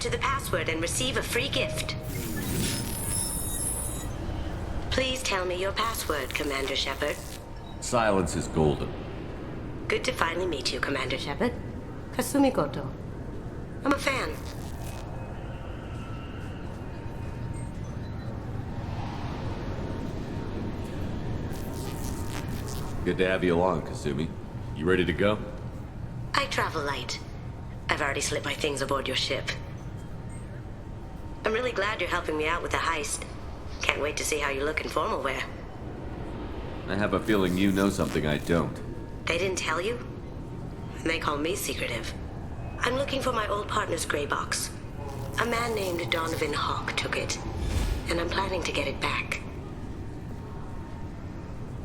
enter the password and receive a free gift. Please tell me your password, Commander Shepard. Silence is golden. Good to finally meet you, Commander Shepard. Kasumi Goto. I'm a fan. Good to have you along, Kasumi. You ready to go? I travel light. I've already slipped my things aboard your ship. I'm really glad you're helping me out with the heist. Can't wait to see how you look in formal wear. I have a feeling you know something I don't. They didn't tell you? And they call me secretive. I'm looking for my old partner's gray box. A man named Donovan Hawk took it, and I'm planning to get it back.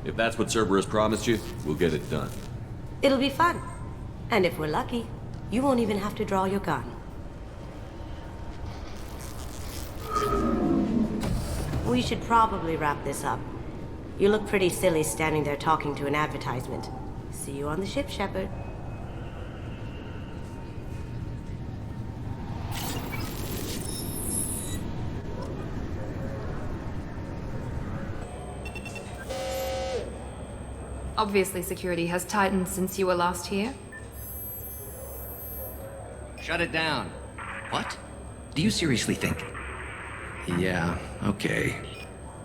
If that's what Cerberus promised you, we'll get it done. It'll be fun. And if we're lucky, you won't even have to draw your gun. We should probably wrap this up. You look pretty silly standing there talking to an advertisement. See you on the ship, Shepard. Obviously, security has tightened since you were last here. Shut it down. What? Do you seriously think? Yeah, okay.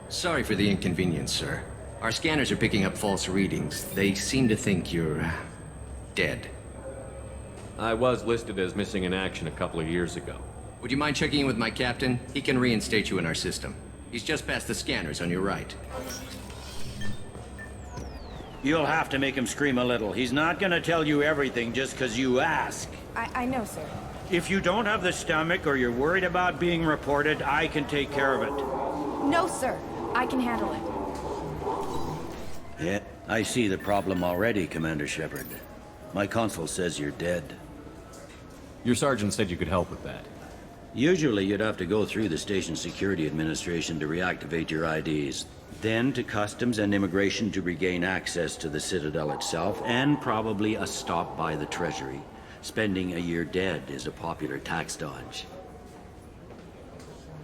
Sorry for the inconvenience, sir. Our scanners are picking up false readings. They seem to think you're... dead. I was listed as missing in action a couple of years ago. Would you mind checking in with my captain? He can reinstate you in our system. He's just past the scanners on your right. You'll have to make him scream a little. He's not gonna tell you everything just because you ask. I know, sir. If you don't have the stomach or you're worried about being reported, I can take care of it. No, sir. I can handle it. Yeah, I see the problem already, Commander Shepard. My consul says you're dead. Your sergeant said you could help with that. Usually you'd have to go through the station security administration to reactivate your IDs. Then to Customs and Immigration to regain access to the Citadel itself, and probably a stop by the Treasury. Spending a year dead is a popular tax dodge.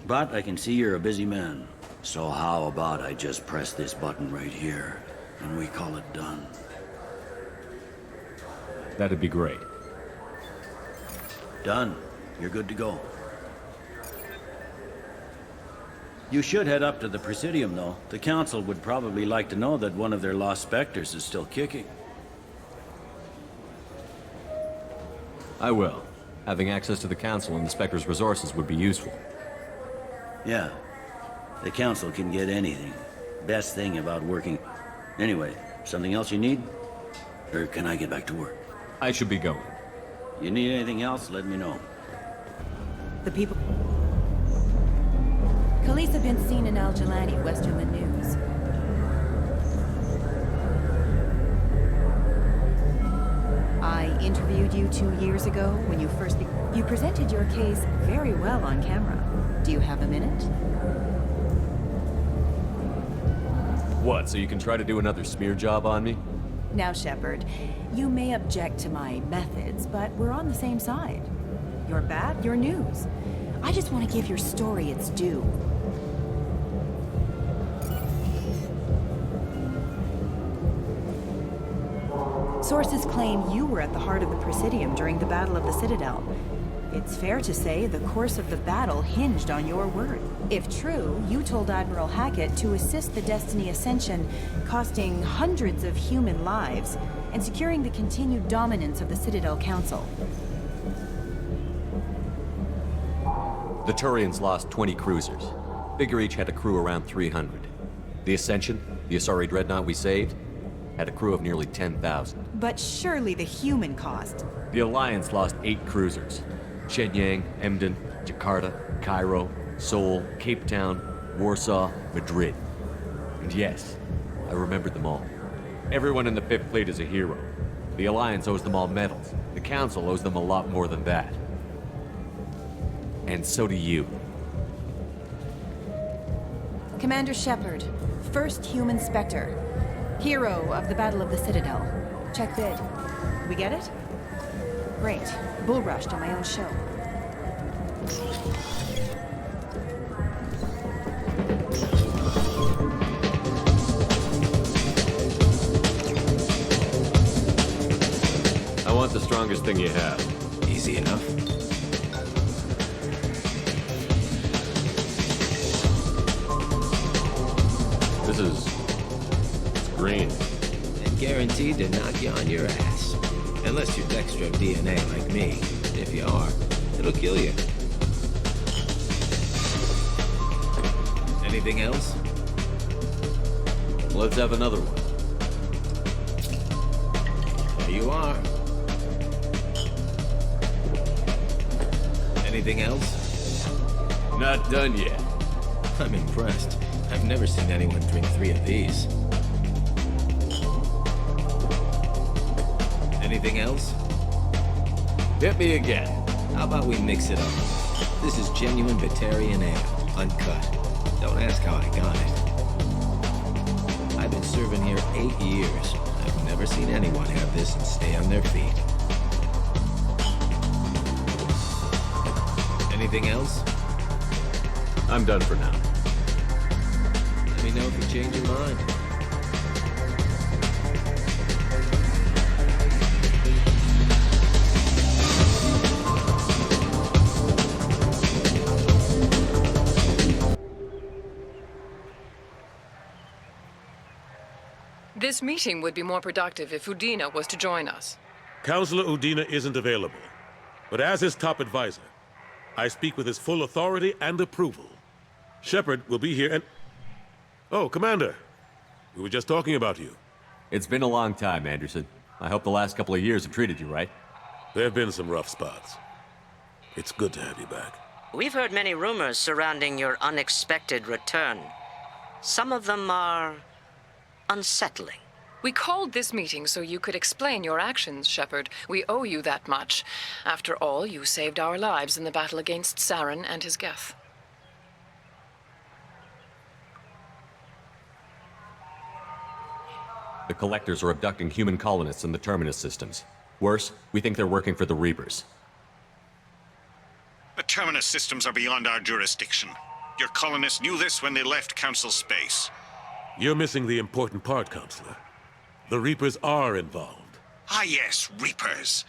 But I can see you're a busy man. So how about I just press this button right here, and we call it done? That'd be great. Done. You're good to go. You should head up to the Presidium, though. The Council would probably like to know that one of their lost Spectres is still kicking. I will. Having access to the Council and the Spectre's resources would be useful. Yeah. The Council can get anything. Best thing about working... Anyway, something else you need? Or can I get back to work? I should be going. You need anything else, let me know. The people... Police have been seen in Al-Jalani, Westerland News. I interviewed you 2 years ago when you first... You presented your case very well on camera. Do you have a minute? What, so you can try to do another smear job on me? Now, Shepard, you may object to my methods, but we're on the same side. You're bad, you're news. I just want to give your story its due. Sources claim you were at the heart of the Presidium during the Battle of the Citadel. It's fair to say the course of the battle hinged on your word. If true, you told Admiral Hackett to assist the Destiny Ascension, costing hundreds of human lives, and securing the continued dominance of the Citadel Council. The Turians lost 20 cruisers. Figure each had a crew around 300. The Ascension, the Asari dreadnought we saved, had a crew of nearly 10,000. But surely the human cost. The Alliance lost 8 cruisers. Shenyang, Emden, Jakarta, Cairo, Seoul, Cape Town, Warsaw, Madrid. And yes, I remembered them all. Everyone in the Fifth Fleet is a hero. The Alliance owes them all medals. The Council owes them a lot more than that. And so do you. Commander Shepard, first human Spectre. Hero of the Battle of the Citadel. Check bid. We get it? Great. Bull rushed on my own show. strongest thing you have? Easy enough. This is... it's green. And guaranteed to knock you on your ass. Unless you're Dextro DNA like me. If you are, it'll kill you. Anything else? Let's have another one. There you are. Anything else? Not done yet. I'm impressed. I've never seen anyone drink 3 of these. Anything else? Hit me again. How about we mix it up? This is genuine Batarian ale, uncut. Don't ask how I got it. I've been serving here 8 years. I've never seen anyone have this and stay on their feet. Anything else? I'm done for now. Let me know if you change your mind. This meeting would be more productive if Udina was to join us. Counselor Udina isn't available, but as his top advisor, I speak with his full authority and approval. Shepard will be here and... Oh, Commander. We were just talking about you. It's been a long time, Anderson. I hope the last couple of years have treated you right. There have been some rough spots. It's good to have you back. We've heard many rumors surrounding your unexpected return. Some of them are unsettling. We called this meeting so you could explain your actions, Shepard. We owe you that much. After all, you saved our lives in the battle against Saren and his Geth. The Collectors are abducting human colonists in the Terminus systems. Worse, we think they're working for the Reapers. The Terminus systems are beyond our jurisdiction. Your colonists knew this when they left Council space. You're missing the important part, Counselor. The Reapers are involved. Ah yes, Reapers.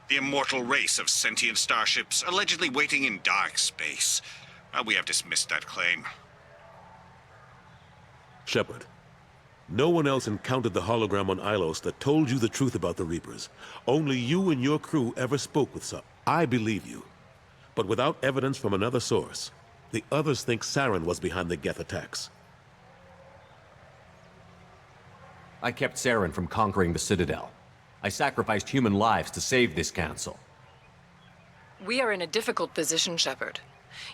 The immortal race of sentient starships allegedly waiting in dark space. We have dismissed that claim. Shepard, no one else encountered the hologram on Ilos that told you the truth about the Reapers. Only you and your crew ever spoke with some. I believe you. But without evidence from another source, the others think Saren was behind the Geth attacks. I kept Saren from conquering the Citadel. I sacrificed human lives to save this council. We are in a difficult position, Shepard.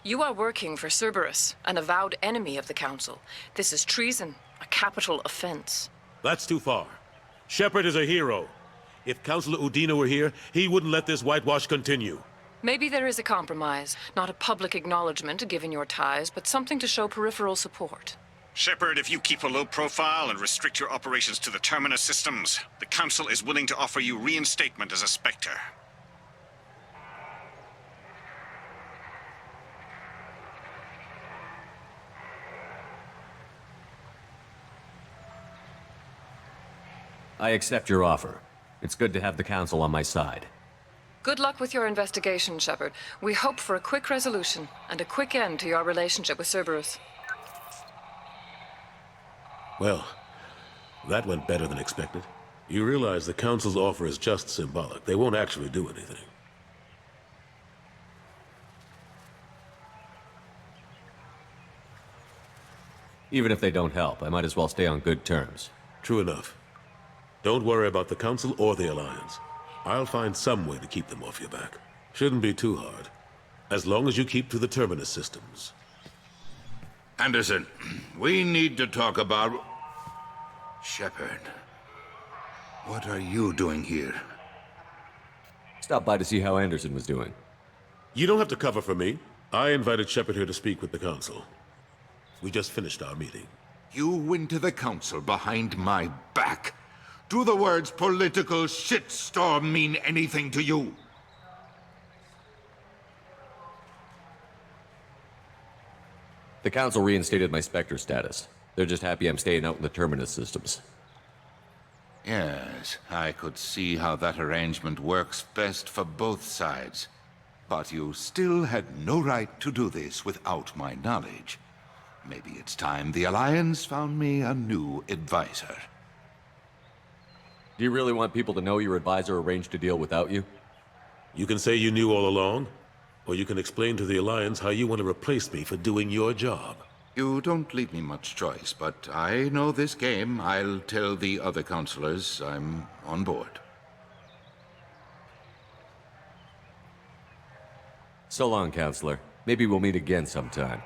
You are working for Cerberus, an avowed enemy of the Council. This is treason, a capital offense. That's too far. Shepard is a hero. If Counselor Udina were here, he wouldn't let this whitewash continue. Maybe there is a compromise. Not a public acknowledgement given your ties, but something to show peripheral support. Shepard, if you keep a low profile and restrict your operations to the Terminus systems, the Council is willing to offer you reinstatement as a Spectre. I accept your offer. It's good to have the Council on my side. Good luck with your investigation, Shepard. We hope for a quick resolution and a quick end to your relationship with Cerberus. Well, that went better than expected. You realize the Council's offer is just symbolic. They won't actually do anything. Even if they don't help, I might as well stay on good terms. True enough. Don't worry about the Council or the Alliance. I'll find some way to keep them off your back. Shouldn't be too hard. As long as you keep to the Terminus systems. Anderson, we need to talk about... Shepard. What are you doing here? Stop by to see how Anderson was doing. You don't have to cover for me. I invited Shepard here to speak with the Council. We just finished our meeting. You went to the Council behind my back. Do the words political shitstorm mean anything to you? The Council reinstated my Spectre status. They're just happy I'm staying out in the Terminus systems. Yes, I could see how that arrangement works best for both sides. But you still had no right to do this without my knowledge. Maybe it's time the Alliance found me a new advisor. Do you really want people to know your advisor arranged a deal without you? You can say you knew all along, or you can explain to the Alliance how you want to replace me for doing your job. You don't leave me much choice, but I know this game. I'll tell the other counselors I'm on board. So long, Counselor. Maybe we'll meet again sometime.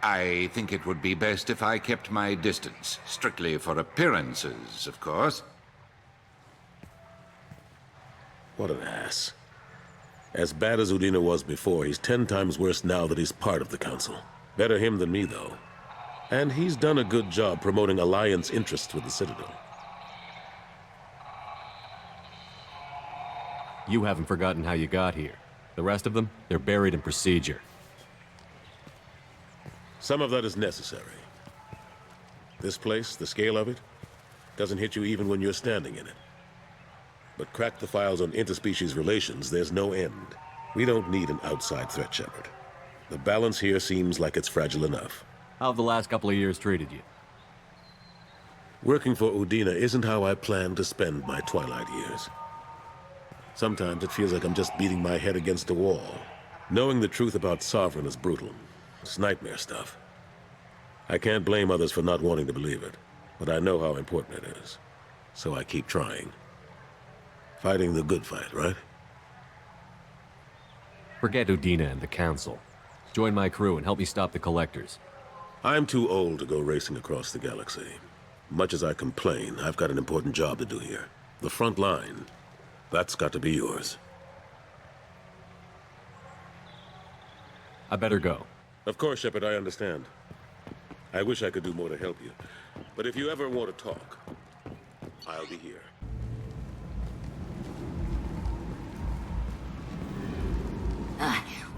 I think it would be best if I kept my distance. Strictly for appearances, of course. What an ass. As bad as Udina was before, he's 10 times worse now that he's part of the Council. Better him than me, though. And he's done a good job promoting Alliance interests with the Citadel. You haven't forgotten how you got here. The rest of them, they're buried in procedure. Some of that is necessary. This place, the scale of it, doesn't hit you even when you're standing in it. But crack the files on interspecies relations, there's no end. We don't need an outside threat, Shepard. The balance here seems like it's fragile enough. How have the last couple of years treated you? Working for Udina isn't how I planned to spend my twilight years. Sometimes it feels like I'm just beating my head against a wall. Knowing the truth about Sovereign is brutal. It's nightmare stuff. I can't blame others for not wanting to believe it, but I know how important it is. So I keep trying. Fighting the good fight, right? Forget Udina and the Council. Join my crew and help me stop the Collectors. I'm too old to go racing across the galaxy. Much as I complain, I've got an important job to do here. The front line. That's got to be yours. I better go. Of course, Shepard, I understand. I wish I could do more to help you. But if you ever want to talk, I'll be here.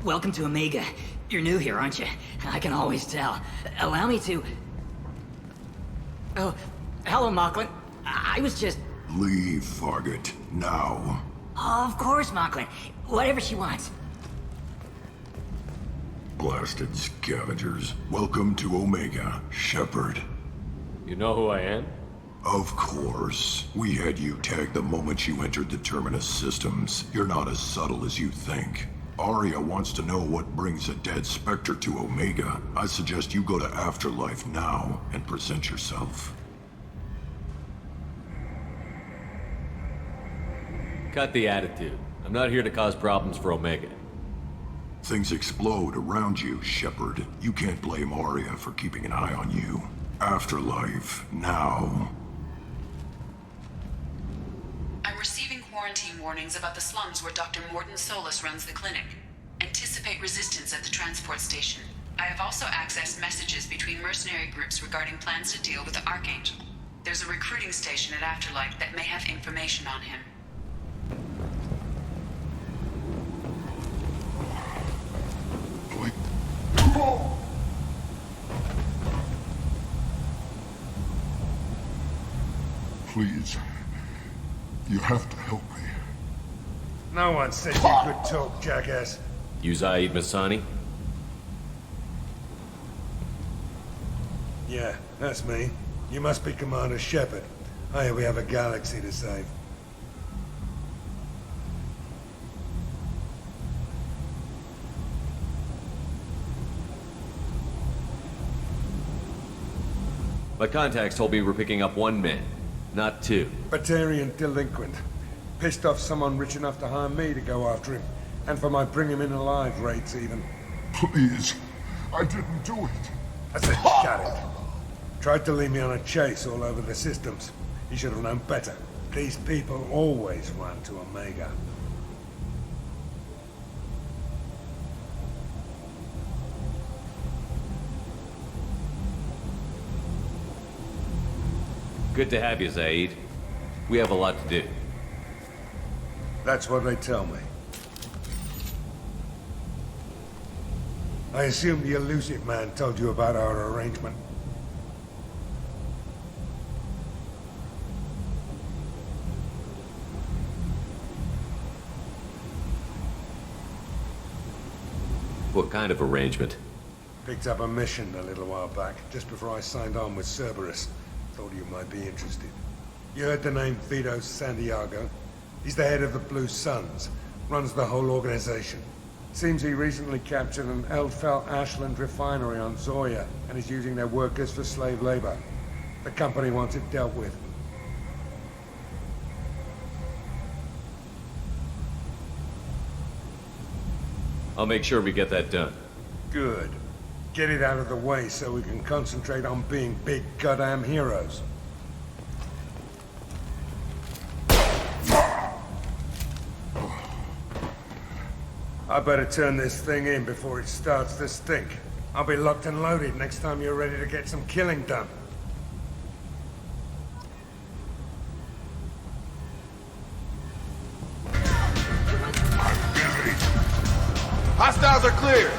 Welcome to Omega. You're new here, aren't you? I can always tell. Allow me to... Oh, hello, Mocklin. I was just... Leave, Fargate. Now. Of course, Mocklin. Whatever she wants. Blasted scavengers. Welcome to Omega, Shepard. You know who I am? Of course. We had you tagged the moment you entered the Terminus systems. You're not as subtle as you think. Arya wants to know what brings a dead Spectre to Omega. I suggest you go to Afterlife now and present yourself. Cut the attitude. I'm not here to cause problems for Omega. Things explode around you, Shepard. You can't blame Arya for keeping an eye on you. Afterlife, now. I'm receiving quarantine warnings about the slums where Dr. Mordin Solus runs the clinic. Anticipate resistance at the transport station. I have also accessed messages between mercenary groups regarding plans to deal with the Archangel. There's a recruiting station at Afterlife that may have information on him. Please. You have to help me. No one said you could talk, jackass. You Zaid Masani? Yeah, that's me. You must be Commander Shepard. I hear we have a galaxy to save. My contacts told me we're picking up 1 man, not 2. Batarian delinquent. Pissed off someone rich enough to hire me to go after him. And for my bring him in alive rates, even. Please. I didn't do it. I said shut it. Tried to lead me on a chase all over the systems. He should have known better. These people always run to Omega. Good to have you, Zaid. We have a lot to do. That's what they tell me. I assume the elusive man told you about our arrangement. What kind of arrangement? Picked up a mission a little while back, just before I signed on with Cerberus. Thought you might be interested. You heard the name Vito Santiago? He's the head of the Blue Suns, runs the whole organization. Seems he recently captured an Eldfell Ashland refinery on Zoya, and is using their workers for slave labor. The company wants it dealt with. I'll make sure we get that done. Good. Get it out of the way so we can concentrate on being big goddamn heroes. I better turn this thing in before it starts to stink. I'll be locked and loaded next time you're ready to get some killing done. Hostiles are clear!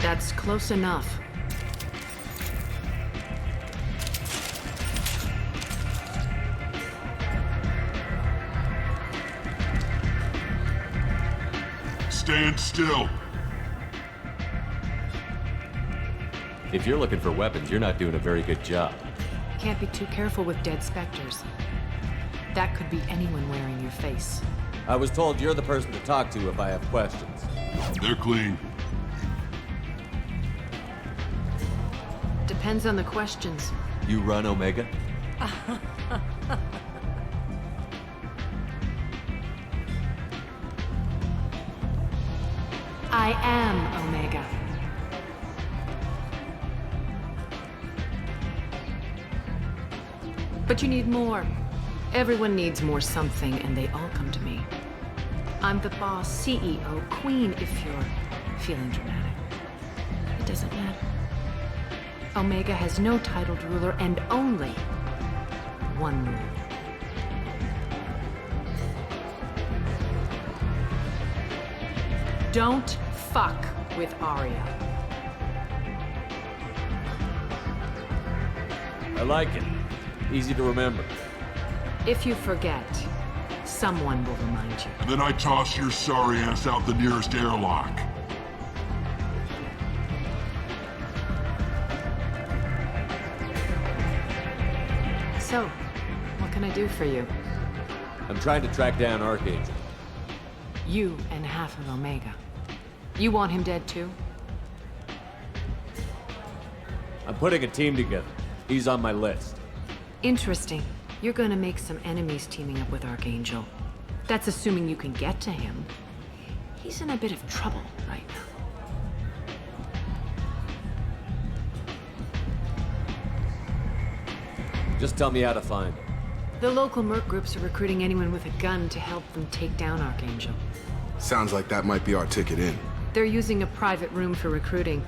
That's close enough. Stand still. If you're looking for weapons, you're not doing a very good job. Can't be too careful with dead specters. That could be anyone wearing your face. I was told you're the person to talk to if I have questions. They're clean. Depends on the questions. You run Omega? I am Omega. But you need more. Everyone needs more something, and they all come to me. I'm the boss, CEO, queen, if you're feeling dramatic. It doesn't matter. Omega has no titled ruler, and only one rule. Don't fuck with Arya. I like it. Easy to remember. If you forget, someone will remind you. And then I toss your sorry ass out the nearest airlock. So, what can I do for you? I'm trying to track down Archangel. You and half of Omega. You want him dead too? I'm putting a team together. He's on my list. Interesting. You're gonna make some enemies teaming up with Archangel. That's assuming you can get to him. He's in a bit of trouble right now. Just tell me how to find him. The local merc groups are recruiting anyone with a gun to help them take down Archangel. Sounds like that might be our ticket in. They're using a private room for recruiting.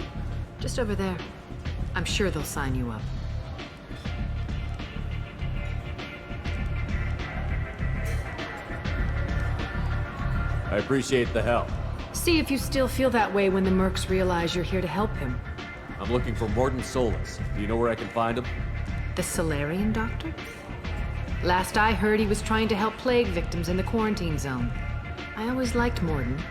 Just over there. I'm sure they'll sign you up. I appreciate the help. See if you still feel that way when the mercs realize you're here to help him. I'm looking for Morden Solus. Do you know where I can find him? The Solarian doctor? Last I heard, he was trying to help plague victims in the quarantine zone. I always liked Morden.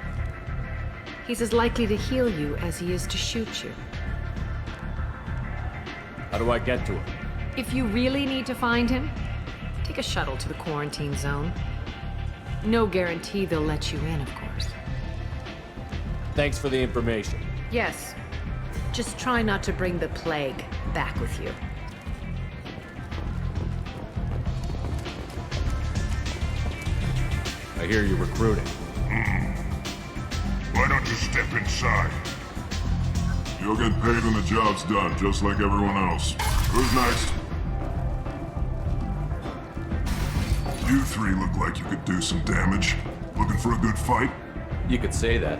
He's as likely to heal you as he is to shoot you. How do I get to him? If you really need to find him, take a shuttle to the quarantine zone. No guarantee they'll let you in, of course. Thanks for the information. Yes. Just try not to bring the plague back with you. I hear you're recruiting. Why don't you step inside? You'll get paid when the job's done, just like everyone else. Who's next? You three look like you could do some damage. Looking for a good fight? You could say that.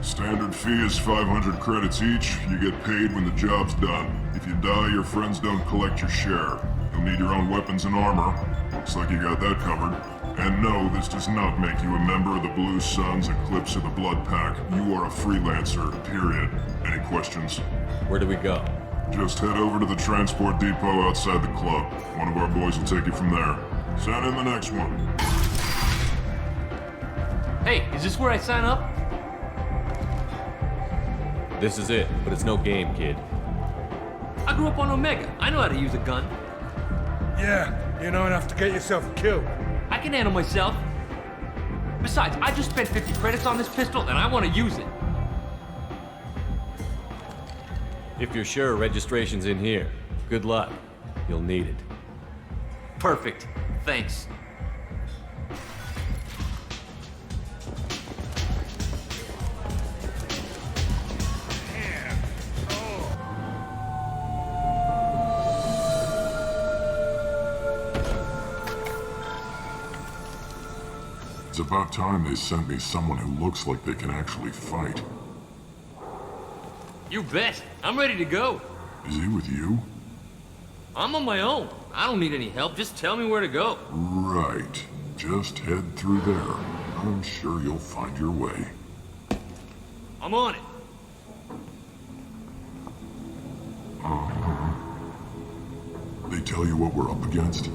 Standard fee is 500 credits each. You get paid when the job's done. If you die, your friends don't collect your share. You'll need your own weapons and armor. Looks like you got that covered. And no, this does not make you a member of the Blue Suns, Eclipse, or the Blood Pack. You are a freelancer, period. Any questions? Where do we go? Just head over to the transport depot outside the club. One of our boys will take you from there. Send in the next one. Hey, is this where I sign up? This is it, but it's no game, kid. I grew up on Omega. I know how to use a gun. Yeah, you know enough to get yourself killed. I can handle myself. Besides, I just spent 50 credits on this pistol, and I want to use it. If you're sure registration's in here, good luck. You'll need it. Perfect. Thanks. It's about time they sent me someone who looks like they can actually fight. You bet. I'm ready to go. Is he with you? I'm on my own. I don't need any help. Just tell me where to go. Right. Just head through there. I'm sure you'll find your way. I'm on it. Uh-huh. They tell you what we're up against?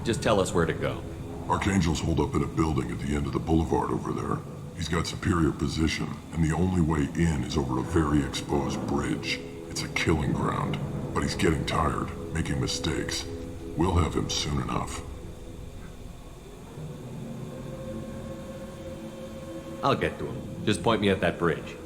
Just tell us where to go. Archangel's holed up in a building at the end of the boulevard over there. He's got superior position, and the only way in is over a very exposed bridge. It's a killing ground, but he's getting tired, making mistakes. We'll have him soon enough. I'll get to him. Just point me at that bridge.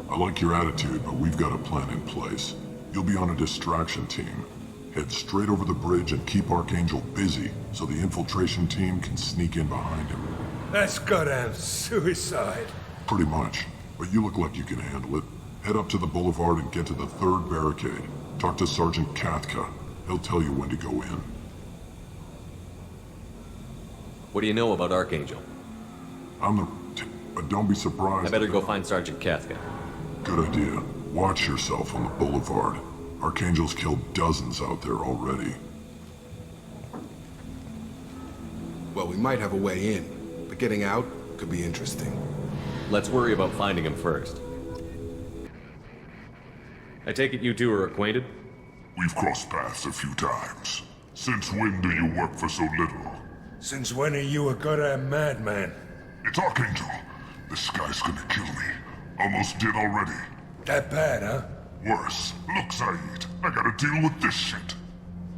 I like your attitude, but we've got a plan in place. You'll be on a distraction team. Head straight over the bridge and keep Archangel busy, so the infiltration team can sneak in behind him. That's goddamn suicide. Pretty much. But you look like you can handle it. Head up to the boulevard and get to the third barricade. Talk to Sergeant Katka. He'll tell you when to go in. What do you know about Archangel? But don't be surprised. I better go find Sergeant Katka. Good idea. Watch yourself on the boulevard. Archangel's killed dozens out there already. Well, we might have a way in, but getting out could be interesting. Let's worry about finding him first. I take it you two are acquainted? We've crossed paths a few times. Since when do you work for so little? Since when are you a goddamn madman? It's Archangel. This guy's gonna kill me. Almost did already. That bad, huh? Worse. Look, Saeed, I gotta deal with this shit.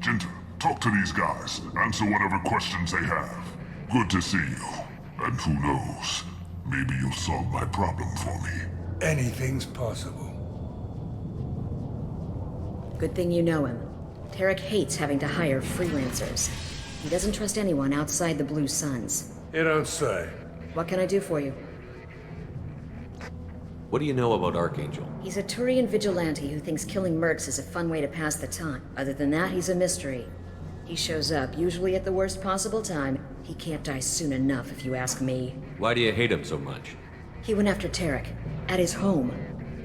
Jinta, talk to these guys. Answer whatever questions they have. Good to see you. And who knows, maybe you'll solve my problem for me. Anything's possible. Good thing you know him. Tarek hates having to hire freelancers. He doesn't trust anyone outside the Blue Suns. You don't say. What can I do for you? What do you know about Archangel? He's a Turian vigilante who thinks killing mercs is a fun way to pass the time. Other than that, he's a mystery. He shows up, usually at the worst possible time. He can't die soon enough, if you ask me. Why do you hate him so much? He went after Tarek. At his home.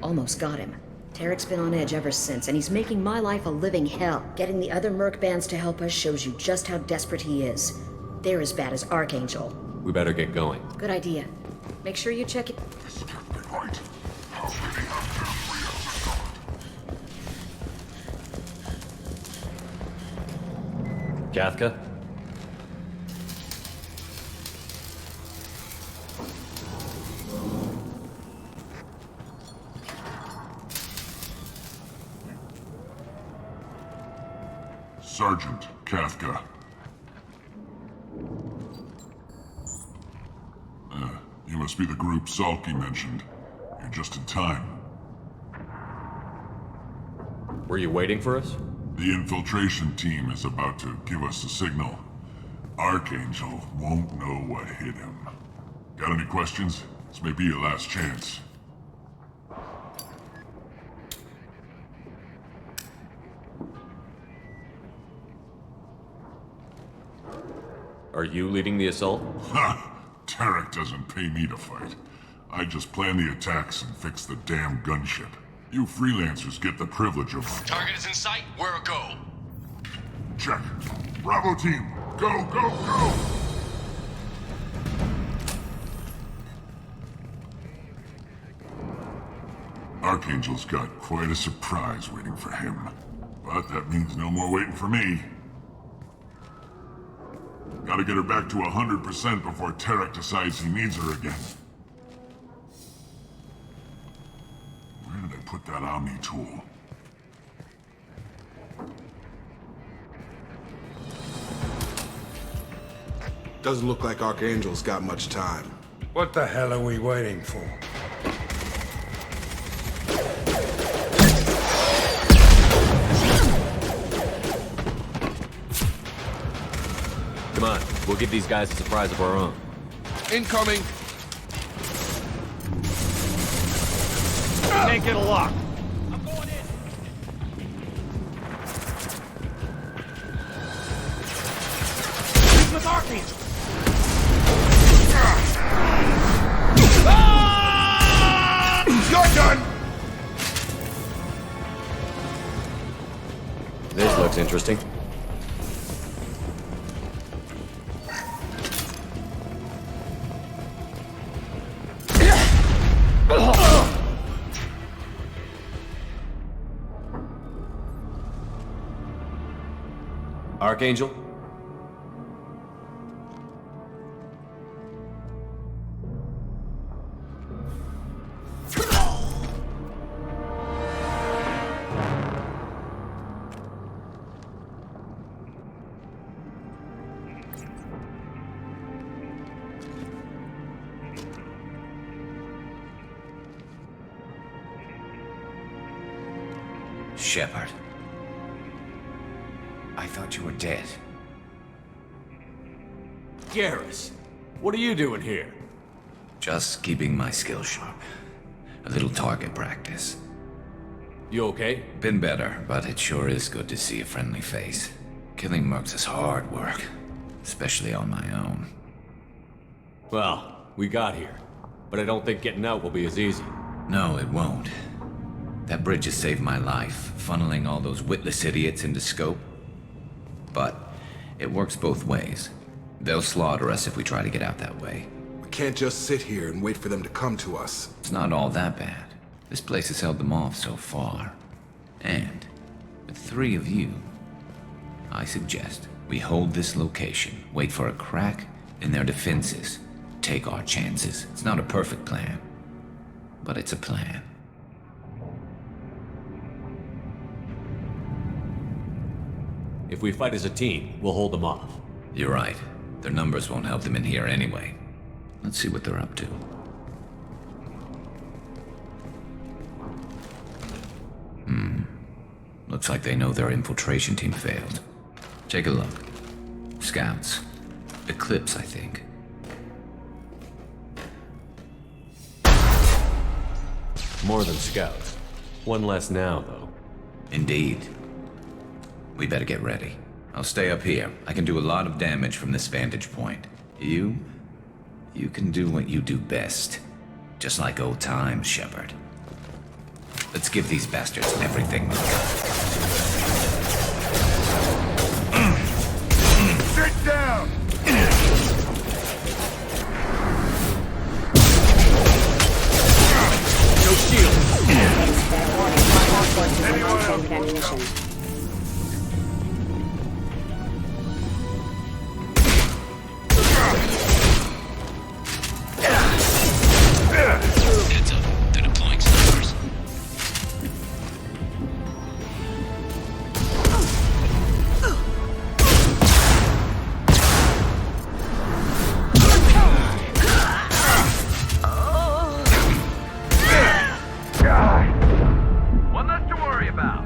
Almost got him. Tarek's been on edge ever since, and he's making my life a living hell. Getting the other merc bands to help us shows you just how desperate he is. They're as bad as Archangel. We better get going. Good idea. Make sure you check it. This can't be right. How many out there free as a god? Katka? Sergeant Katka. You must be the group Salky mentioned. You're just in time. Were you waiting for us? The infiltration team is about to give us a signal. Archangel won't know what hit him. Got any questions? This may be your last chance. Are you leading the assault? Ha! Tarek doesn't pay me to fight. I just plan the attacks and fix the damn gunship. You freelancers get the privilege of... Target is in sight. Where a go? Check. Bravo team, go, go, go! Archangel's got quite a surprise waiting for him. But that means no more waiting for me. Gotta get her back to 100% before Tarek decides he needs her again. put that Omni tool. Doesn't look like Archangel's got much time. What the hell are we waiting for? Come on, we'll give these guys a surprise of our own. Incoming! Can't get a lock. He's with Archangel. You're done! This looks interesting. Archangel? Shepard. I thought you were dead. Garrus, what are you doing here? Just keeping my skills sharp. A little target practice. You okay? Been better, but it sure is good to see a friendly face. Killing mercs is hard work, especially on my own. Well, we got here, but I don't think getting out will be as easy. No, it won't. That bridge has saved my life, funneling all those witless idiots into scope. But it works both ways. They'll slaughter us if we try to get out that way. We can't just sit here and wait for them to come to us. It's not all that bad. This place has held them off so far. And with 3 of you, I suggest we hold this location, wait for a crack in their defenses, take our chances. It's not a perfect plan, but it's a plan. If we fight as a team, we'll hold them off. You're right. Their numbers won't help them in here anyway. Let's see what they're up to. Looks like they know their infiltration team failed. Take a look. Scouts. Eclipse, I think. More than scouts. One less now, though. Indeed. We better get ready. I'll stay up here. I can do a lot of damage from this vantage point. You can do what you do best. Just like old times, Shepard. Let's give these bastards everything they've got. Sit down! No shield! Heads up, they're deploying snipers. One less to worry about.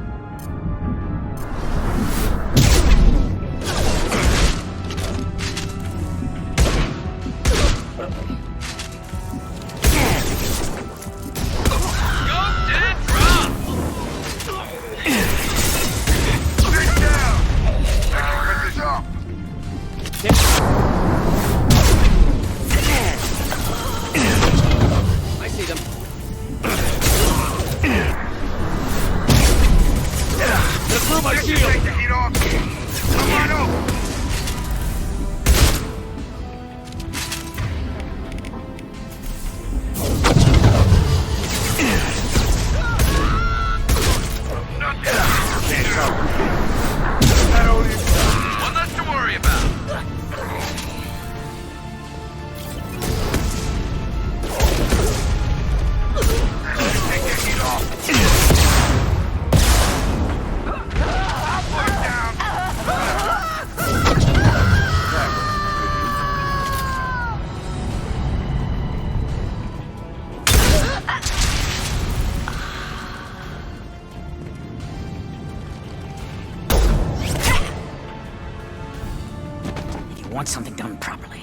want something done properly.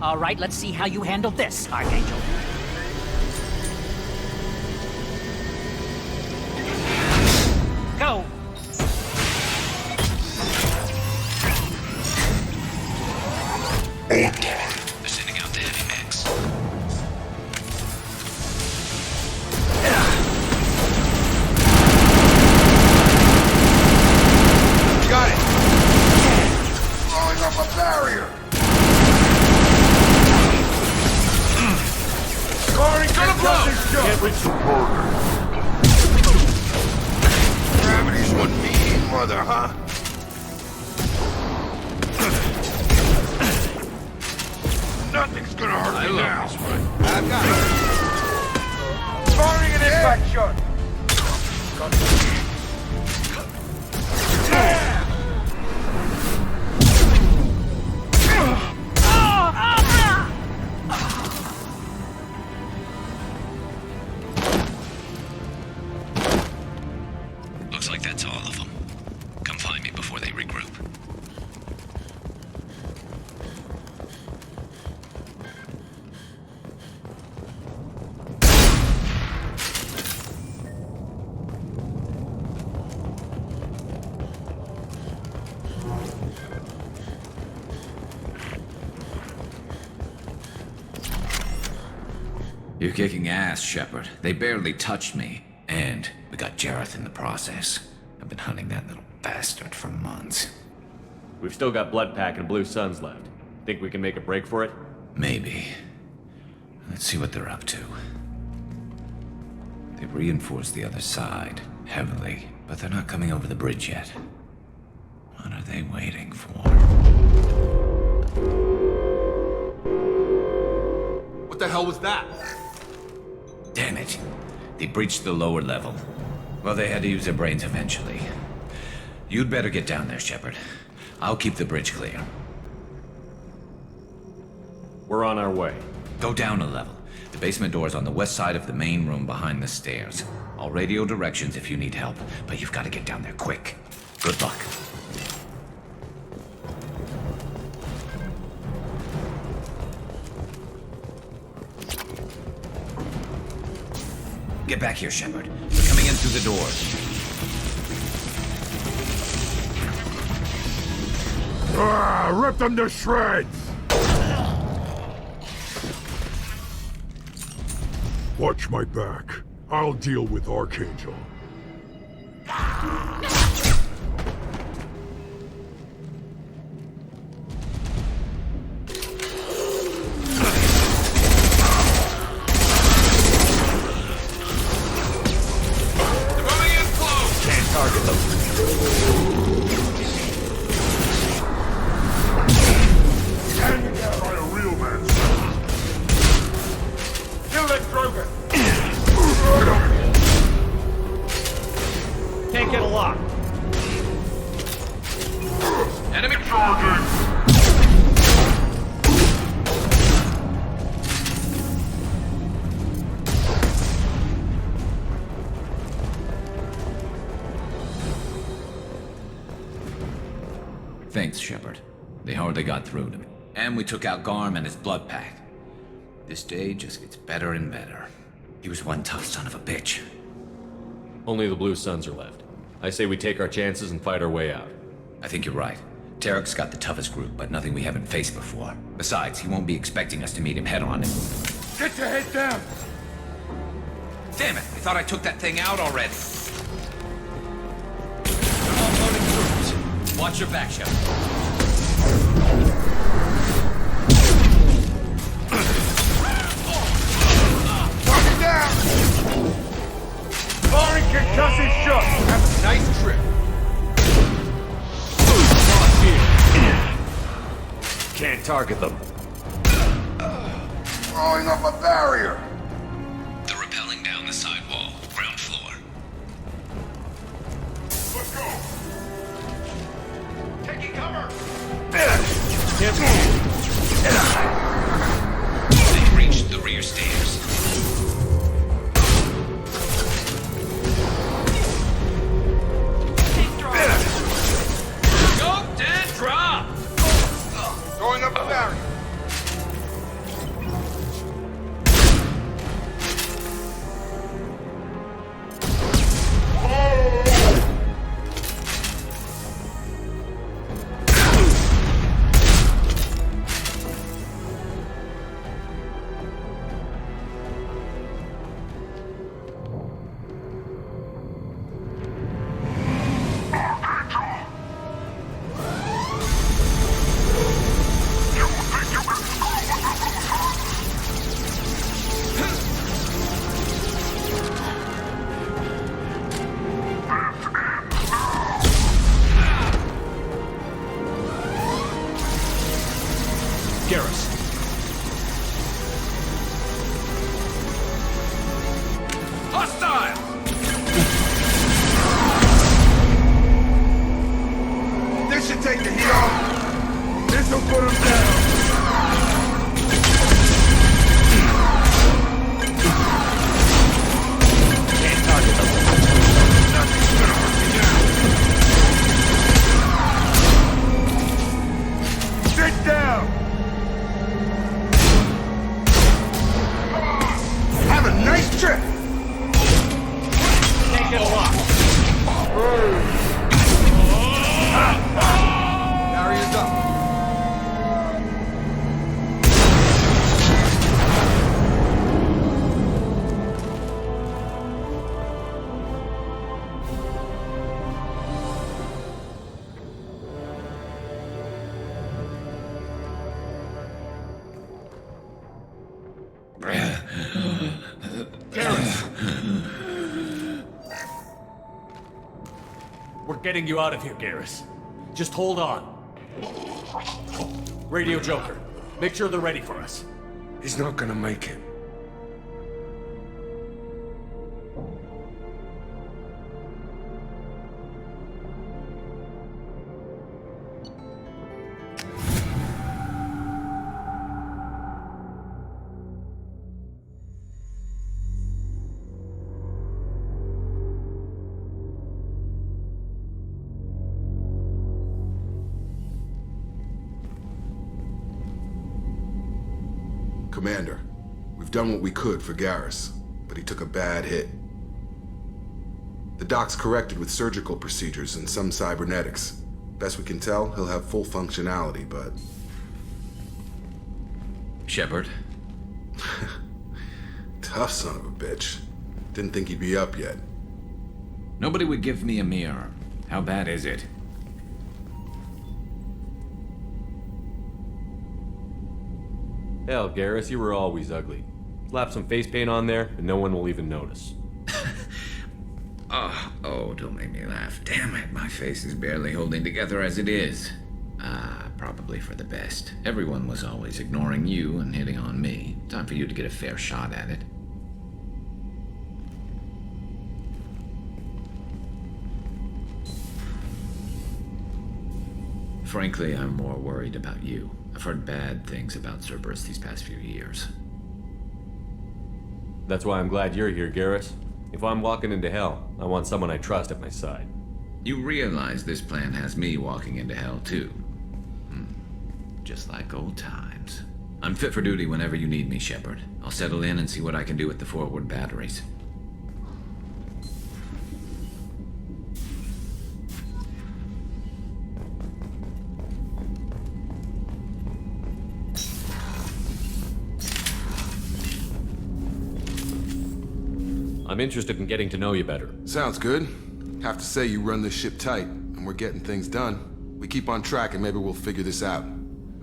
All right, let's see how you handle this, Archangel. Go! They're sending out the heavy mix. Got it! Blowing up a barrier! Scoring, gonna blow! Can't reach the target. Gravity's one mean mother, huh? Nothing's gonna hurt me now. I've got it. Firing an impact shot. Looks like that's all of them. Come find me before they regroup. You're kicking ass, Shepard. They barely touched me. And we got Jareth in the process. I've been hunting that little bastard for months. We've still got Bloodpack and Blue Suns left. Think we can make a break for it? Maybe. Let's see what they're up to. They've reinforced the other side, heavily, but they're not coming over the bridge yet. What are they waiting for? What the hell was that? Damn it. They breached the lower level. Well, they had to use their brains eventually. You'd better get down there, Shepard. I'll keep the bridge clear. We're on our way. Go down a level. The basement door's on the west side of the main room behind the stairs. I'll radio directions if you need help, but you've got to get down there quick. Good luck. Get back here, Shepard. They're coming in through the door. Rip them to shreds! Watch my back. I'll deal with Archangel. Can't get a lock. Enemy charging! Thanks, Shepard. They hardly got through to me. And we took out Garm and his blood pack. This day just gets better and better. He was one tough son of a bitch. Only the Blue Suns are left. I say we take our chances and fight our way out. I think you're right. Tarek's got the toughest group, but nothing we haven't faced before. Besides, he won't be expecting us to meet him head-on. Get your head down! Damn it! I thought I took that thing out already. They're all loading troops. Watch your back, Shepard. Target down! Firing concussive shot! Have a nice trip. Can't target them. Throwing up a barrier! They're rappelling down the side wall, ground floor. Let's go! Taking cover! They've reached the rear stairs. Scoped and dropped! Going up getting you out of here, Garrus. Just hold on. Radio Joker, make sure they're ready for us. He's not gonna make it. Commander, we've done what we could for Garrus, but he took a bad hit. The doc's corrected with surgical procedures and some cybernetics. Best we can tell, he'll have full functionality, but... Shepard? Tough son of a bitch. Didn't think he'd be up yet. Nobody would give me a mirror. How bad is it? Hell, Garrus, you were always ugly. Slap some face paint on there, and no one will even notice. Oh, don't make me laugh. Damn it, my face is barely holding together as it is. Probably for the best. Everyone was always ignoring you and hitting on me. Time for you to get a fair shot at it. Frankly, I'm more worried about you. I've heard bad things about Cerberus these past few years. That's why I'm glad you're here, Garrus. If I'm walking into hell, I want someone I trust at my side. You realize this plan has me walking into hell, too. Just like old times. I'm fit for duty whenever you need me, Shepard. I'll settle in and see what I can do with the forward batteries. I'm interested in getting to know you better. Sounds good. Have to say you run this ship tight, and we're getting things done. We keep on track and maybe we'll figure this out.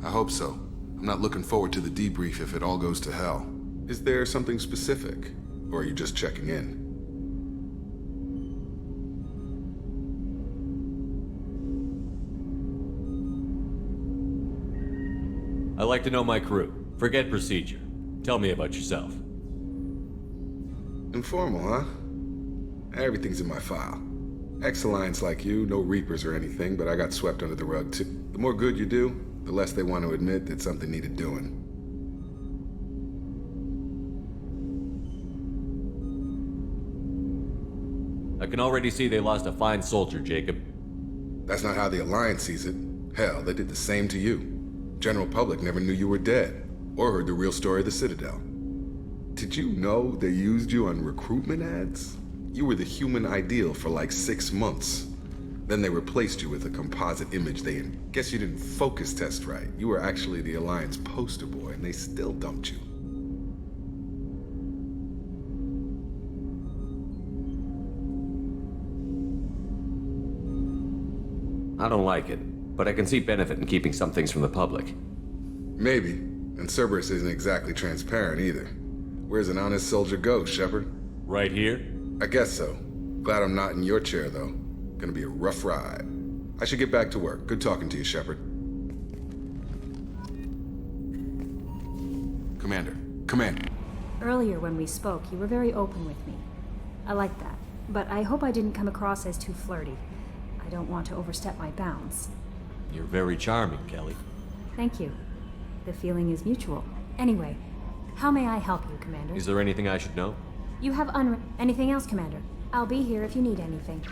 I hope so. I'm not looking forward to the debrief if it all goes to hell. Is there something specific? Or are you just checking in? I like to know my crew. Forget procedure. Tell me about yourself. Informal, huh? Everything's in my file. Ex-Alliance like you, no Reapers or anything, but I got swept under the rug too. The more good you do, the less they want to admit that something needed doing. I can already see they lost a fine soldier, Jacob. That's not how the Alliance sees it. Hell, they did the same to you. General public never knew you were dead, or heard the real story of the Citadel. Did you know they used you on recruitment ads? You were the human ideal for like 6 months. Then they replaced you with a composite image they guess you didn't focus test right. You were actually the Alliance poster boy, and they still dumped you. I don't like it, but I can see benefit in keeping some things from the public. Maybe. And Cerberus isn't exactly transparent either. Where's an honest soldier go, Shepard? Right here? I guess so. Glad I'm not in your chair, though. Gonna be a rough ride. I should get back to work. Good talking to you, Shepard. Commander. Commander. Earlier when we spoke, you were very open with me. I like that. But I hope I didn't come across as too flirty. I don't want to overstep my bounds. You're very charming, Kelly. Thank you. The feeling is mutual. Anyway, how may I help you, Commander? Is there anything I should know? You have anything else, Commander? I'll be here if you need anything.